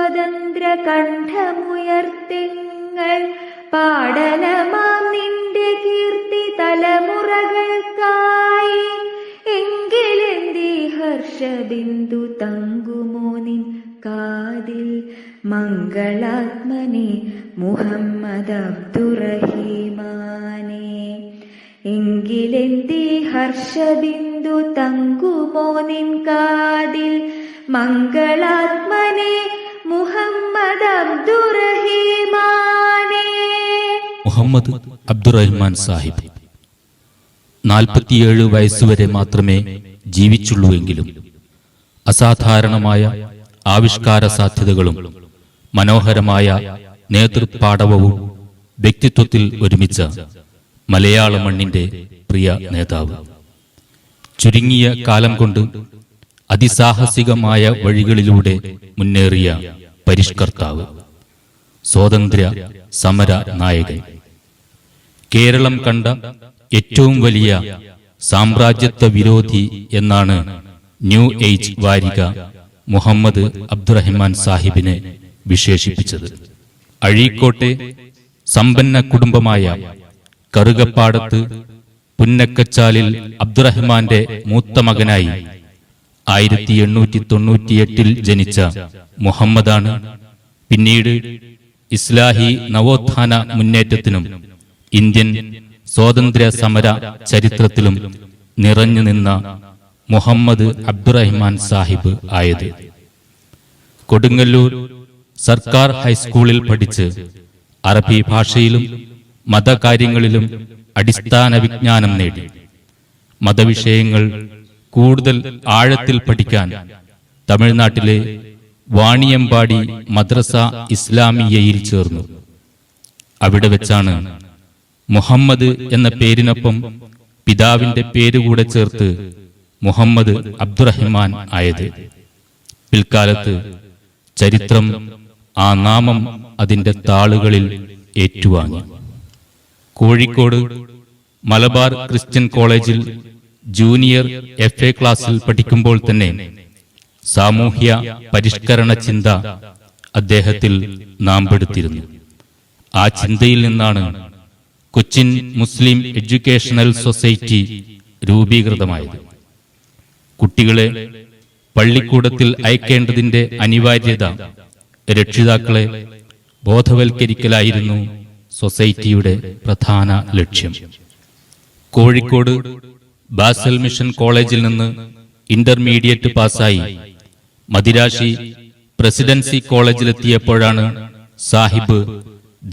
സ്വതന്ത്ര കണ്ഠമുയർത്തിങ്ങൾ പാടലമാം നിന്റെ കീർത്തി തലമുറകൾക്കായി. എങ്കിലെന്തീ ഹർഷബിന്ദു തങ്കുമോ നിൻ കാതിൽ മംഗളാത്മനെ മുഹമ്മദ് അബ്ദുറഹിമാനെ. എങ്കിലെന്തീ ഹർഷബിന്ദു തങ്കുമോ നിൻ കാതിൽ മംഗളാത്മനെ മുഹമ്മദ് അബ്ദുറഹിമാനെ. മുഹമ്മദ് അബ്ദുറഹിമാൻ സാഹിബ് 47 വയസ്സുവരെ മാത്രമേ ജീവിച്ചുള്ളൂവെങ്കിലും അസാധാരണമായ ആവിഷ്കാര സാധ്യതകളും മനോഹരമായ നേതൃപാടവവും വ്യക്തിത്വത്തിൽ ഒരുമിച്ച മലയാള മണ്ണിന്റെ പ്രിയ നേതാവ്. ചുരുങ്ങിയ കാലം കൊണ്ട് അതിസാഹസികമായ വഴികളിലൂടെ മുന്നേറിയ പരിഷ്കർത്താവ്, സ്വാതന്ത്ര്യ സമര നായകൻ. കേരളം കണ്ട ഏറ്റവും വലിയ സാമ്രാജ്യത്വ വിരോധി എന്നാണ് ന്യൂ ഏജ് വാരിക മുഹമ്മദ് അബ്ദുറഹിമാൻ സാഹിബിനെ വിശേഷിപ്പിച്ചത്. അഴീക്കോട്ടെ സമ്പന്ന കുടുംബമായ കറുകപ്പാടത്ത് പുന്നക്കച്ചാലിൽ അബ്ദുറഹിമാന്റെ മൂത്ത മകനായി 1898 ജനിച്ച മുഹമ്മദാണ് പിന്നീട് ഇസ്ലാഹി നവോത്ഥാന മുന്നേറ്റത്തിനും ഇന്ത്യൻ സ്വാതന്ത്ര്യ സമര ചരിത്രത്തിലും നിറഞ്ഞു നിന്ന മുഹമ്മദ് അബ്ദുറഹിമാൻ സാഹിബ് ആയത്. കൊടുങ്ങല്ലൂർ സർക്കാർ ഹൈസ്കൂളിൽ പഠിച്ച് അറബി ഭാഷയിലും മതകാര്യങ്ങളിലും അടിസ്ഥാന വിജ്ഞാനം നേടി. മതവിഷയങ്ങൾ കൂടുതൽ ആഴത്തിൽ പഠിക്കാൻ തമിഴ്നാട്ടിലെ വാണിയമ്പാടി മദ്രസ ഇസ്ലാമിയയിൽ ചേർന്നു. അവിടെ വെച്ചാണ് മുഹമ്മദ് എന്ന പേരിനൊപ്പം പിതാവിന്റെ പേരുകൂടെ ചേർത്ത് മുഹമ്മദ് അബ്ദുറഹിമാൻ ആയത്. പിൽക്കാലത്ത് ചരിത്രം ആ നാമം അതിന്റെ താളുകളിൽ ഏറ്റുവാങ്ങി. കോഴിക്കോട് മലബാർ ക്രിസ്ത്യൻ കോളേജിൽ ജൂനിയർ FA ക്ലാസ്സിൽ പഠിക്കുമ്പോൾ തന്നെ സാമൂഹ്യ പരിഷ്കരണ ചിന്ത അദ്ദേഹത്തിൽ നാമ്പെടുത്തിരുന്നു. ആ ചിന്തയിൽ നിന്നാണ് കൊച്ചിൻ മുസ്ലിം എഡ്യൂക്കേഷണൽ സൊസൈറ്റി രൂപീകൃതമായത്. കുട്ടികളെ പള്ളിക്കൂടത്തിൽ അയക്കേണ്ടതിന്റെ അനിവാര്യത രക്ഷിതാക്കളെ ബോധവൽക്കരിക്കലായിരുന്നു സൊസൈറ്റിയുടെ പ്രധാന ലക്ഷ്യം. കോഴിക്കോട് ബാസൽ മിഷൻ കോളേജിൽ നിന്ന് ഇന്റർമീഡിയറ്റ് പാസായി മദിരാശി പ്രസിഡൻസി കോളേജിലെത്തിയപ്പോഴാണ് സാഹിബ്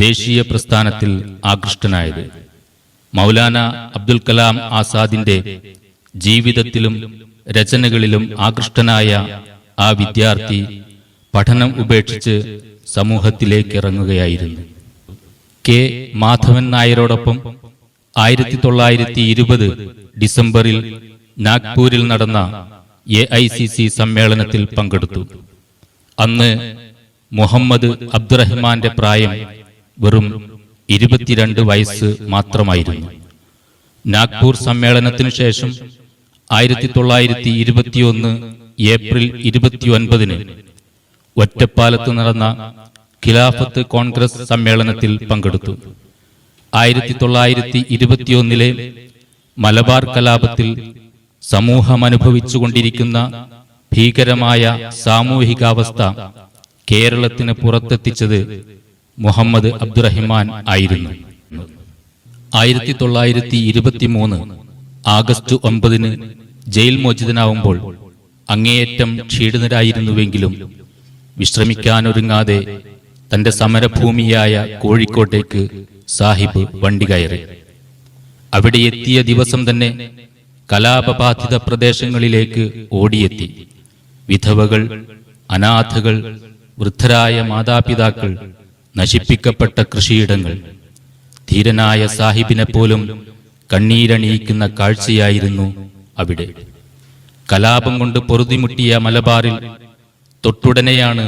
ദേശീയ പ്രസ്ഥാനത്തിൽ ആകൃഷ്ടനായത്. മൗലാന അബ്ദുൽ കലാം ആസാദിന്റെ ജീവിതത്തിലും രചനകളിലും ആകൃഷ്ടനായ ആ വിദ്യാർത്ഥി പഠനം ഉപേക്ഷിച്ച് സമൂഹത്തിലേക്ക് ഇറങ്ങുകയായിരുന്നു. കെ മാധവൻ നായരോടൊപ്പം 1920 ഡിസംബറിൽ നാഗ്പൂരിൽ നടന്ന AICC സമ്മേളനത്തിൽ പങ്കെടുത്തു. അന്ന് മുഹമ്മദ് അബ്ദുറഹിമാന്റെ പ്രായം വെറും 22 വയസ്സ് മാത്രമായിരുന്നു. നാഗ്പൂർ സമ്മേളനത്തിനു ശേഷം 1921 ഏപ്രിൽ 29 ഒറ്റപ്പാലത്ത് നടന്ന ഖിലാഫത്ത് കോൺഗ്രസ് സമ്മേളനത്തിൽ പങ്കെടുത്തു. 1921 മലബാർ കലാപത്തിൽ സമൂഹമനുഭവിച്ചുകൊണ്ടിരിക്കുന്ന ഭീകരമായ സാമൂഹികാവസ്ഥ കേരളത്തിന് പുറത്തെത്തിച്ചത് മുഹമ്മദ് അബ്ദുറഹിമാൻ ആയിരുന്നു. 1923 ആഗസ്റ്റ് 9 ജയിൽ മോചിതനാവുമ്പോൾ അങ്ങേയറ്റം ക്ഷീണിതരായിരുന്നുവെങ്കിലും വിശ്രമിക്കാനൊരുങ്ങാതെ തന്റെ സമരഭൂമിയായ കോഴിക്കോട്ടേക്ക് സാഹിബ് വണ്ടി കയറി. അവിടെ എത്തിയ ദിവസം തന്നെ കലാപബാധിത പ്രദേശങ്ങളിലേക്ക് ഓടിയെത്തി. വിധവകൾ, അനാഥകൾ, വൃദ്ധരായ മാതാപിതാക്കൾ, നശിപ്പിക്കപ്പെട്ട കൃഷിയിടങ്ങൾ. ധീരനായ സാഹിബിനെ പോലും കണ്ണീരണിയിക്കുന്ന കാഴ്ചയായിരുന്നു അവിടെ. കലാപം കൊണ്ട് പൊറുതിമുട്ടിയ മലബാറിൽ തൊട്ടുടനെയാണ്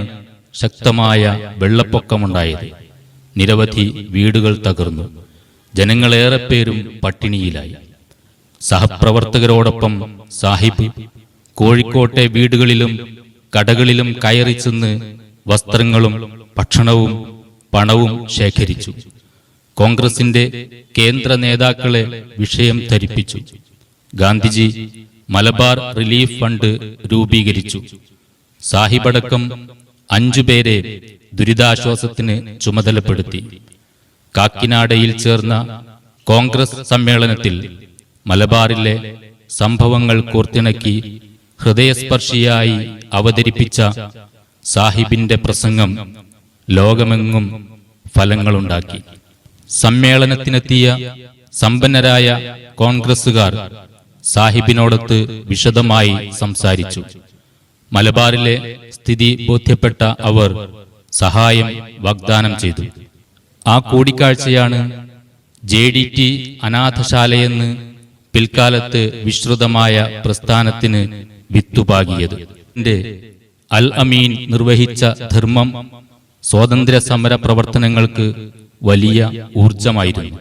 ശക്തമായ വെള്ളപ്പൊക്കമുണ്ടായത്. നിരവധി വീടുകൾ തകർന്നു. ജനങ്ങളേറെ പേരും പട്ടിണിയിലായി. സഹപ്രവർത്തകരോടൊപ്പം സാഹിബ് കോഴിക്കോട്ടെ വീടുകളിലും കടകളിലും കയറി ചെന്ന് വസ്ത്രങ്ങളും ഭക്ഷണവും പണവും ശേഖരിച്ചു. കോൺഗ്രസിന്റെ കേന്ദ്ര നേതാക്കളെ വിഷയം ധരിപ്പിച്ചു. ഗാന്ധിജി മലബാർ റിലീഫ് ഫണ്ട് രൂപീകരിച്ചു. സാഹിബടക്കം 5 പേരെ ദുരിതാശ്വാസത്തിന് ചുമതലപ്പെടുത്തി. കാക്കിനാടയിൽ ചേർന്ന കോൺഗ്രസ് സമ്മേളനത്തിൽ മലബാറിലെ സംഭവങ്ങൾ കോർത്തിണക്കി ഹൃദയസ്പർശിയായി അവതരിപ്പിച്ച സാഹിബിന്റെ പ്രസംഗം ലോകമെങ്ങും ഫലങ്ങളുണ്ടാക്കി. സമ്മേളനത്തിനെത്തിയ സമ്പന്നരായ കോൺഗ്രസുകാർ സാഹിബിനോടൊത്ത് വിശദമായി സംസാരിച്ചു. മലബാറിലെ സ്ഥിതി ബോധ്യപ്പെട്ട അവർ സഹായം വാഗ്ദാനം ചെയ്തു. ആ കൂടിക്കാഴ്ചയാണ് JDT അനാഥശാലയെന്ന് പിൽക്കാലത്ത് വിശ്രുതമായ പ്രസ്ഥാനത്തിന് വിത്തുപാകിയത്. അൽ അമീൻ നിർവഹിച്ച ധർമ്മം സ്വാതന്ത്ര്യ സമര പ്രവർത്തനങ്ങൾക്ക് വലിയ ഊർജമായിരുന്നു.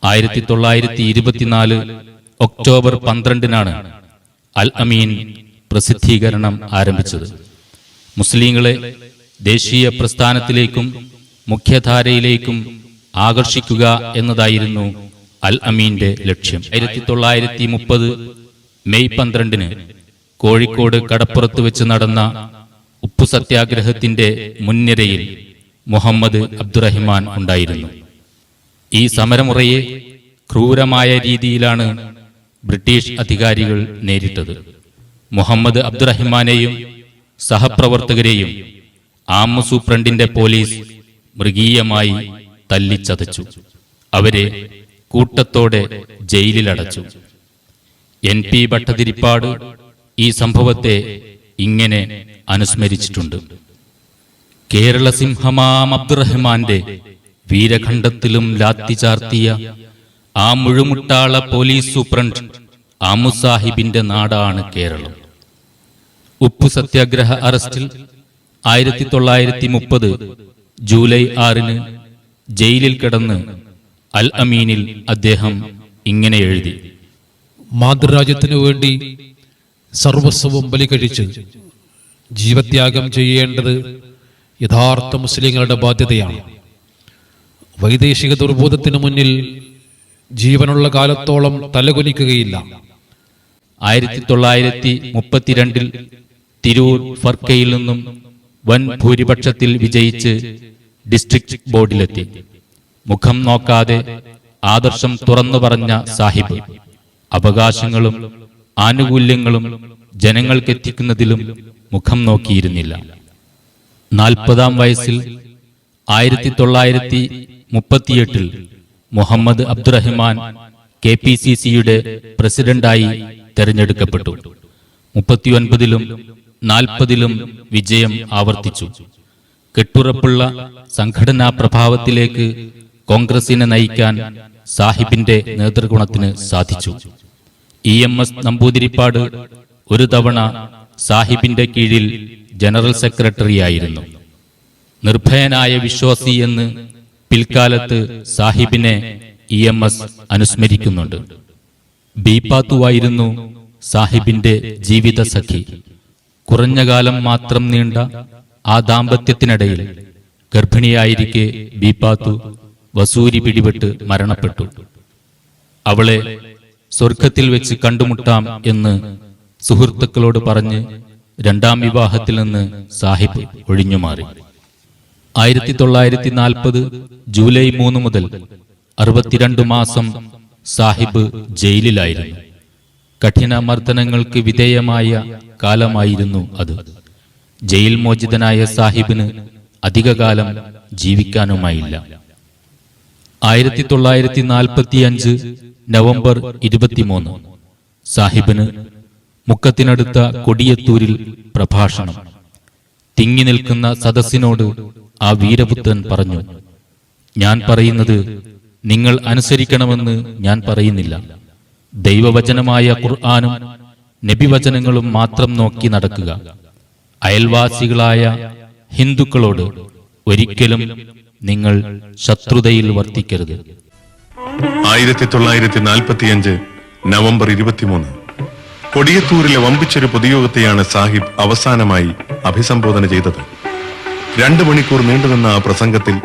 1924 ഒക്ടോബർ 12-നാണ് അൽ അമീൻ പ്രസിദ്ധീകരണം ആരംഭിച്ചത്. മുസ്ലിങ്ങളെ ദേശീയ പ്രസ്ഥാനത്തിലേക്കും മുഖ്യധാരയിലേക്കും ആകർഷിക്കുക എന്നതായിരുന്നു അൽ അമീന്റെ ലക്ഷ്യം. 1930 മെയ് 12-ന് കോഴിക്കോട് കടപ്പുറത്ത് വെച്ച് നടന്ന ഉപ്പു സത്യാഗ്രഹത്തിന്റെ മുൻനിരയിൽ മുഹമ്മദ് അബ്ദുറഹിമാൻ ഉണ്ടായിരുന്നു. ഈ സമരമുറയെ ക്രൂരമായ രീതിയിലാണ് ബ്രിട്ടീഷ് അധികാരികൾ നേരിട്ടത്. മുഹമ്മദ് അബ്ദുറഹിമാനെയും സഹപ്രവർത്തകരെയും ആമു സൂപ്രണ്ടിന്റെ പോലീസ് മൃഗീയമായി തല്ലിച്ചതച്ചു. അവരെ കൂട്ടത്തോടെ ജയിലിലടച്ചു. NP ഭട്ടതിരിപ്പാട് ഈ സംഭവത്തെ ഇങ്ങനെ അനുസ്മരിച്ചിട്ടുണ്ട്. കേരള സിംഹമാം അബ്ദുറഹ്മാന്റെ വീരഖണ്ഡത്തിലും ലാത്തി ചാർത്തിയ ആ മുഴുമുട്ടാള പോലീസ് സൂപ്രണ്ട് ആമു സാഹിബിന്റെ നാടാണ് കേരളം. ഉപ്പു സത്യാഗ്രഹ അറസ്റ്റിൽ 1930 ജൂലൈ 6-ന് ജയിലിൽ കിടന്ന് അൽ അമീനിൽ അദ്ദേഹം ഇങ്ങനെ എഴുതി: മാതൃരാജ്യത്തിനു വേണ്ടി സർവസ്വവും ബലികഴിച്ച് ജീവത്യാഗം ചെയ്യേണ്ടത് യഥാർത്ഥ മുസ്ലിങ്ങളുടെ ബാധ്യതയാണ്. വൈദേശിക ദുർബോധത്തിനു മുന്നിൽ ജീവനുള്ള കാലത്തോളം തലകുനിക്കുകയില്ല. 1932 തിരൂർ ഫർക്കയിൽ നിന്നും വൻ ഭൂരിപക്ഷത്തിൽ വിജയിച്ച് ഡിസ്ട്രിക്ട് ബോർഡിലെത്തി. മുഖം നോക്കാതെ ആദർശം തുറന്നു പറഞ്ഞ സാഹിബ് അവകാശങ്ങളും ആനുകൂല്യങ്ങളും ജനങ്ങൾക്കെത്തിക്കുന്നതിലും മുഖം നോക്കിയിരുന്നില്ല. 40-ാം വയസ്സിൽ 1938 മുഹമ്മദ് അബ്ദുറഹിമാൻ KPCCയുടെ പ്രസിഡന്റായി തെരഞ്ഞെടുക്കപ്പെട്ടു. 39-ലും 40-ലും വിജയം ആവർത്തിച്ചു. കെട്ടുറപ്പുള്ള സംഘടനാ പ്രഭാവത്തിലേക്ക് കോൺഗ്രസിനെ നയിക്കാൻ സാഹിബിന്റെ നേതൃഗുണത്തിന് സാധിച്ചു. EMS നമ്പൂതിരിപ്പാട് ഒരു തവണ സാഹിബിന്റെ കീഴിൽ ജനറൽ സെക്രട്ടറിയായിരുന്നു. നിർഭയനായ വിശ്വാസി എന്ന് പിൽക്കാലത്ത് സാഹിബിനെ EMS അനുസ്മരിക്കുന്നുണ്ട്. ബീപ്പാത്തുവായിരുന്നു സാഹിബിന്റെ ജീവിത സഖി. കുറഞ്ഞ കാലം മാത്രം നീണ്ട ആ ദാമ്പത്യത്തിനിടയിൽ ഗർഭിണിയായിരിക്കെ ബീപ്പാത്തു വസൂരി പിടിപെട്ട് മരണപ്പെട്ടു. അവളെ സ്വർഗത്തിൽ വെച്ച് കണ്ടുമുട്ടാം എന്ന് സുഹൃത്തുക്കളോട് പറഞ്ഞ് 2ാം വിവാഹത്തിൽ നിന്ന് സാഹിബ് ഒഴിഞ്ഞുമാറി. 1940 ജൂലൈ 3 മുതൽ 62 മാസം സാഹിബ് ജയിലിലായിരുന്നു. കഠിന മർദ്ദനങ്ങൾക്ക് വിധേയമായ കാലമായിരുന്നു അത്. ജയിൽ മോചിതനായ സാഹിബിന് അധികകാലം ജീവിക്കാനുമായില്ല. 1945 നവംബർ 23 സാഹിബിന് മുക്കത്തിനടുത്ത കൊടിയത്തൂരിൽ പ്രഭാഷണം. തിങ്ങി നിൽക്കുന്ന സദസ്സിനോട് ആ വീരപുത്രൻ പറഞ്ഞു: ഞാൻ പറയുന്നത് നിങ്ങൾ അനുസരിക്കണമെന്ന് ഞാൻ പറയുന്നില്ല. ദൈവവചനമായ ഖുർആനും നബിവചനങ്ങളും മാത്രം നോക്കി നടക്കുക. അയൽവാസികളായ ഹിന്ദുക്കളോട് ഒരിക്കലും നിങ്ങൾ ശത്രുതയിൽ വർത്തിക്കരുത്. 1945 നവംബർ 23 കൊടിയത്തൂരിലെ വമ്പിച്ചൊരു പൊതുയോഗത്തെയാണ് സാഹിബ് അവസാനമായി അഭിസംബോധന ചെയ്തത്. 2 മണിക്കൂർ നീണ്ടുനിന്ന ആ പ്രസംഗത്തിൽ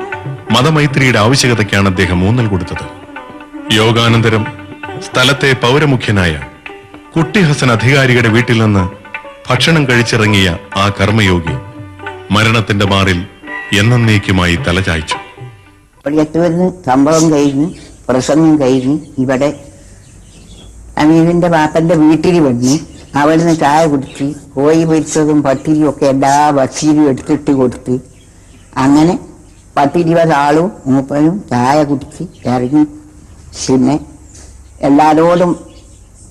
മതമൈത്രിയുടെ ആവശ്യകതയ്ക്കാണ് അദ്ദേഹം ഊന്നൽ കൊടുത്തത്. യോഗാനന്തരം സ്ഥലത്തെ പൗരമുഖ്യനായ കുട്ടി ഹസൻ അധികാരിയുടെ വീട്ടിൽ നിന്ന് ഭക്ഷണം കഴിച്ചിറങ്ങിയ ആ കർമ്മയോഗി മരണത്തിന്റെ മാറിൽ എന്നേക്കുമായി തലചായ്ച്ചു. സംഭവം കഴിഞ്ഞ് പ്രസംഗം കഴിഞ്ഞ് ഇവിടെ അമീറിന്റെ ബാപ്പന്റെ വീട്ടിൽ വന്ന് അവിടുന്ന് ചായ കുടിച്ച് കോഴി പൊരിച്ചതും പത്തിരിയും ഒക്കെ എല്ലാ ഭക്ഷീരും എടുത്തിട്ട് കൊടുത്ത് അങ്ങനെ 10-20 ആളും മൂപ്പനും ചായ കുടിച്ച് ഇറങ്ങി. പിന്നെ എല്ലാവരോടും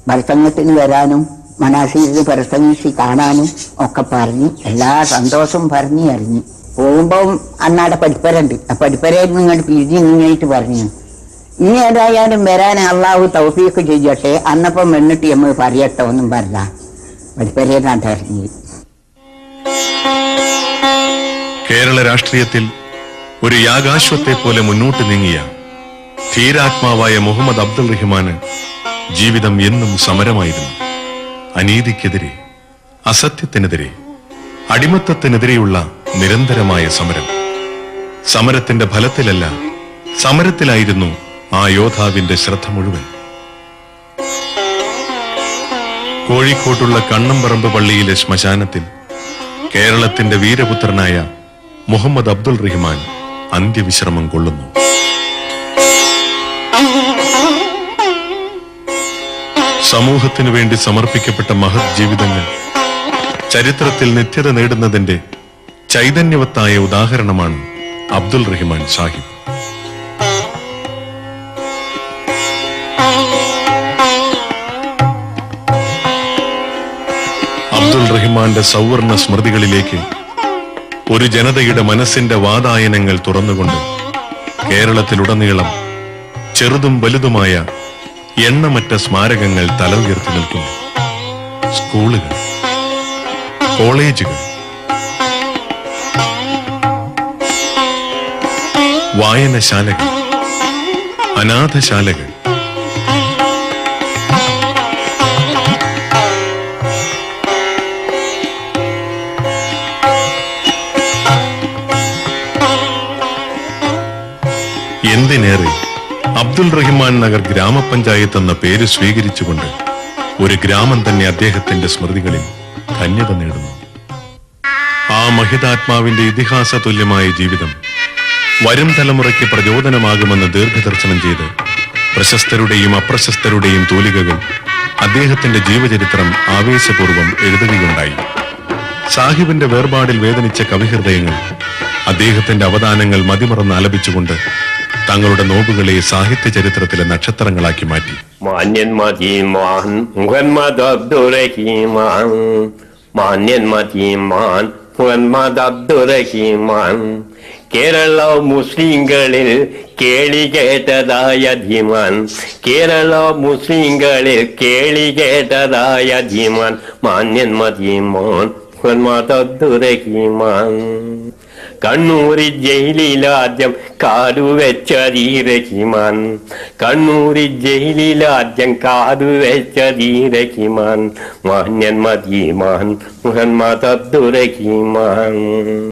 പ്രസംഗത്തിന് വരാനും മനാശീരിന് പ്രസംഗിച്ച് കാണാനും ഒക്കെ പറഞ്ഞ് എല്ലാ സന്തോഷവും പറഞ്ഞ് ഇറങ്ങി. പോകുമ്പോൾ അന്നാടെ പഠിപ്പരുണ്ട്. ആ പഠിപ്പരയിൽ നിങ്ങൾ പിരിഞ്ഞിങ്ങായിട്ട് പറഞ്ഞു ഇനി ഏതായാലും വരാൻ അള്ളാഹു തൗഫീഖ് ചെയ്യട്ടെ, അന്നപ്പം വന്നിട്ട് നമ്മൾ പറയട്ടെ ഒന്നും പറഞ്ഞ പഠിപ്പരയിലാണ് ഇറങ്ങി. കേരള രാഷ്ട്രീയത്തിൽ ഒരു യാഗാശ്വത്തെ പോലെ മുന്നോട്ട് നീങ്ങിയ ധീരാത്മാവായ മുഹമ്മദ് അബ്ദുൾ റഹ്മാന് ജീവിതം എന്നും സമരമായിരുന്നു. അനീതിക്കെതിരെ, അസത്യത്തിനെതിരെ, അടിമത്തത്തിനെതിരെയുള്ള നിരന്തരമായ സമരം. സമരത്തിന്റെ ഫലത്തിലല്ല, സമരത്തിലായിരുന്നു ആ യോദ്ധാവിന്റെ ശ്രദ്ധ മുഴുവൻ. കോഴിക്കോട്ടുള്ള കണ്ണമ്പറമ്പ് പള്ളിയിലെ ശ്മശാനത്തിൽ കേരളത്തിന്റെ വീരപുത്രനായ മുഹമ്മദ് അബ്ദുൾ റഹ്മാൻ അന്ത്യവിശ്രമം കൊള്ളുന്നു. സമൂഹത്തിനു വേണ്ടി സമർപ്പിക്കപ്പെട്ട മഹത് ജീവിതങ്ങൾ ചരിത്രത്തിൽ നിത്യത നേടുന്നതിന്റെ ചൈതന്യവത്തായ ഉദാഹരണമാണ് അബ്ദുൾ റഹ്മാൻ സാഹിബ്. അബ്ദുൾ റഹ്മാന്റെ സൗവർണ സ്മൃതികളിലേക്ക് ഒരു ജനതയുടെ മനസ്സിന്റെ വാതായനങ്ങൾ തുറന്നുകൊണ്ട് കേരളത്തിലുടനീളം ചെറുതും വലുതുമായ എണ്ണമറ്റ സ്മാരകങ്ങൾ തല ഉയർത്തി നിൽക്കുന്നു. സ്കൂളുകൾ, കോളേജുകൾ, വായനശാലകൾ, അനാഥശാലകൾ, എന്തിനേറെ അബ്ദുൾ റഹ്മാൻ നഗർ ഗ്രാമപഞ്ചായത്ത് എന്ന പേര് സ്വീകരിച്ചുകൊണ്ട് ഒരു ഗ്രാമം തന്നെ അദ്ദേഹത്തിന്റെ സ്മൃതികളിൽ ധന്യത നേടുന്നു. ആ മഹിതാത്മാവിന്റെ ഇതിഹാസ തുല്യമായ ജീവിതം വരും തലമുറയ്ക്ക് പ്രചോദനമാകുമെന്ന് ദീർഘദർശനം ചെയ്ത് പ്രശസ്തരുടെയും അപ്രശസ്തരുടെയും തൂലികകൾ അദ്ദേഹത്തിന്റെ ജീവചരിത്രം ആവേശപൂർവ്വം എഴുതുകയുണ്ടായി. സാഹിബിന്റെ വേർപാടിൽ വേദനിച്ച കവിഹൃദയങ്ങൾ അദ്ദേഹത്തിന്റെ അവദാനങ്ങൾ മതിമറന്ന് ആലപിച്ചുകൊണ്ട് തങ്ങളുടെ നോവുകളെ സാഹിത്യ ചരിത്രത്തിലെ നക്ഷത്രങ്ങളാക്കി മാറ്റി. കേരള മുസ്ലിങ്ങളിൽ കേളി കേട്ടതായ ധീമാൻ, കേരള മുസ്ലിങ്ങളിൽ കേളി കേട്ടതായ ധീമാൻ, മാന്യൻ മതിമാൻ അബ്ദുറഹിമാൻ. കണ്ണൂരി ജയിലിലാദ്യം കാടുവെച്ചതീ റഹിമാൻ, കണ്ണൂരി ജയിലിലാദ്യം കാടുവെച്ചതീ റഹിമാൻ, മാന്യൻ മതിമാൻ മുഹമ്മദ് അബ്ദുറഹിമാൻ.